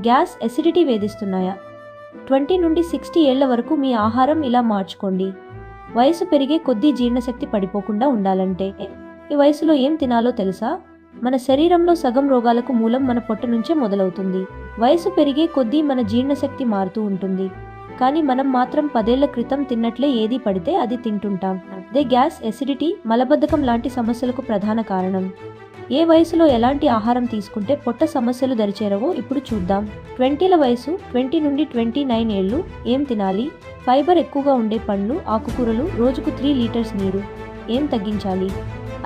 Gas, acidity వేధిస్తున్నాయా? 20 నుండి 60 ఏళ్ల వరకు మీ ఆహారం ఇలా మార్చుకోండి. వయసు పెరిగే కొద్దీ జీర్ణశక్తి పడిపోకుండా ఉండాలంటే ఈ వయసులో ఏం తినాలో తెలుసా? మన శరీరంలో సగం రోగాలకు మూలం మన పొట్ట నుంచే మొదలవుతుంది. వయసు పెరిగే కొద్దీ మన జీర్ణశక్తి మారుతూ ఉంటుంది. కానీ మనం మాత్రం 10 ఏళ్ల క్రితం తిన్నట్లే ఏది పడితే అది తింటుంటాం. అదే గ్యాస్, ఎసిడిటీ, మలబద్ధకం లాంటి సమస్యలకు ప్రధాన కారణం. ఏ వయసులో ఎలాంటి ఆహారం తీసుకుంటే పొట్ట సమస్యలు దరిచేరవో ఇప్పుడు చూద్దాం. 20ల వయసు 20 నుండి 29 ఏళ్లు ఏం తినాలి? ఫైబర్ ఎక్కువగా ఉండే పండ్లు, ఆకుకూరలు, రోజుకు 3 లీటర్స్ నీరు. ఏం తగ్గించాలి?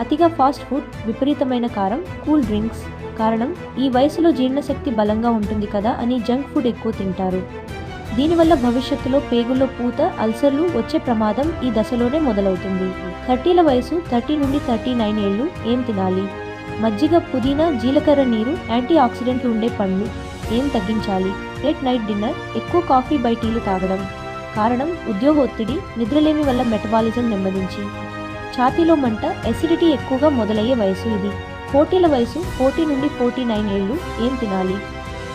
అతిగా ఫాస్ట్ ఫుడ్, విపరీతమైన కారం, కూల్ డ్రింక్స్. కారణం, ఈ వయసులో జీర్ణశక్తి బలంగా ఉంటుంది కదా అని జంక్ ఫుడ్ ఎక్కువ తింటారు. దీనివల్ల భవిష్యత్తులో పేగుల్లో పూత, అల్సర్లు వచ్చే ప్రమాదం ఈ దశలోనే మొదలవుతుంది. 30ల వయసు 30 నుండి 39 ఏళ్లు ఏం తినాలి? మజ్జిగ, పుదీనా, జీలకర్ర నీరు, యాంటీ ఆక్సిడెంట్లు ఉండే పండ్లు. ఏం తగ్గించాలి? లేట్ నైట్ డిన్నర్, ఎక్కువ కాఫీ, టీలు తాగడం. కారణం, ఉద్యోగ ఒత్తిడి, నిద్రలేమి వల్ల మెటబాలిజం నెమ్మదించి ఛాతీలో మంట, ఎసిడిటీ ఎక్కువగా మొదలయ్యే వయసు ఇది. 40ల వయసు 40 నుండి 49 ఏళ్లు ఏం తినాలి?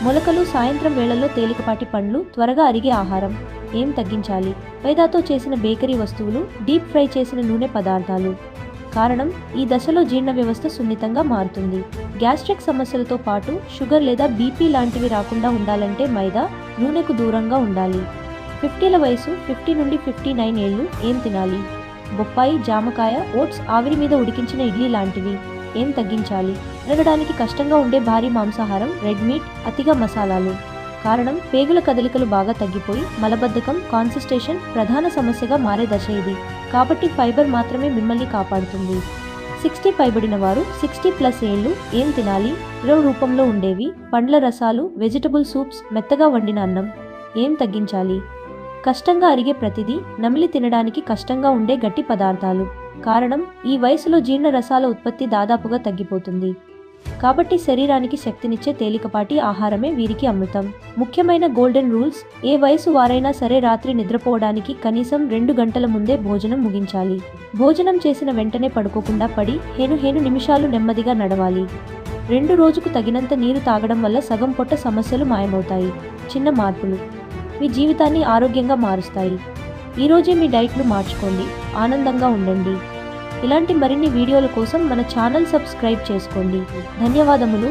మొలకలు, సాయంత్రం వేళల్లో తేలికపాటి పండ్లు, త్వరగా అరిగే ఆహారం. ఏం తగ్గించాలి? మైదాతో చేసిన బేకరీ వస్తువులు, డీప్ ఫ్రై చేసిన నూనె పదార్థాలు. కారణం, ఈ దశలో జీర్ణ వ్యవస్థ సున్నితంగా మారుతుంది. గ్యాస్ట్రిక్ సమస్యలతో పాటు షుగర్ లేదా బీపీ లాంటివి రాకుండా ఉండాలంటే మైదా, నూనెకు దూరంగా ఉండాలి. 50ల వయసు 50 నుండి 59 ఏళ్లు ఏం తినాలి? బొప్పాయి, జామకాయ, ఓట్స్, ఆవిరి మీద ఉడికించిన ఇడ్లీ లాంటివి. ఏం తగ్గించాలి? అరగడానికి కష్టంగా ఉండే భారీ మాంసాహారం, రెడ్ మీట్, అతిగా మసాలాలు. కారణం, పేగుల కదలికలు బాగా తగ్గిపోయి మలబద్ధకం, కాన్స్టిపేషన్ ప్రధాన సమస్యగా మారే దశ ఇది. కాబట్టి ఫైబర్ మాత్రమే మిమ్మల్ని కాపాడుతుంది. 60 పైబడిన వారు 60+ ఏళ్లు ఏం తినాలి? ద్రవ రూపంలో ఉండేవి, పండ్ల రసాలు, వెజిటబుల్ సూప్స్, మెత్తగా వండిన అన్నం. ఏం తగ్గించాలి? కష్టంగా అరిగే ప్రతిదీ, నమిలి తినడానికి కష్టంగా ఉండే గట్టి పదార్థాలు. కారణం, ఈ వయసులో జీర్ణ రసాల ఉత్పత్తి దాదాపుగా తగ్గిపోతుంది. కాబట్టి శరీరానికి శక్తినిచ్చే తేలికపాటి ఆహారమే వీరికి అమృతం. ముఖ్యమైన గోల్డెన్ రూల్స్: ఏ వయసు వారైనా సరే రాత్రి నిద్రపోవడానికి కనీసం 2 గంటల ముందే భోజనం ముగించాలి. భోజనం చేసిన వెంటనే పడుకోకుండా పడి 15 నిమిషాలు నెమ్మదిగా నడవాలి. 2 రోజుకు తగినంత నీరు తాగడం వల్ల సగం పొట్ట సమస్యలు మాయమవుతాయి. చిన్న మార్పులు మీ జీవితాన్ని ఆరోగ్యంగా మారుస్తాయి. ఈరోజే మీ డైట్లు మార్చుకోండి, ఆనందంగా ఉండండి. ఇలాంటి మరిన్ని వీడియోల కోసం మన ఛానల్ సబ్స్క్రైబ్ చేసుకోండి. ధన్యవాదములు.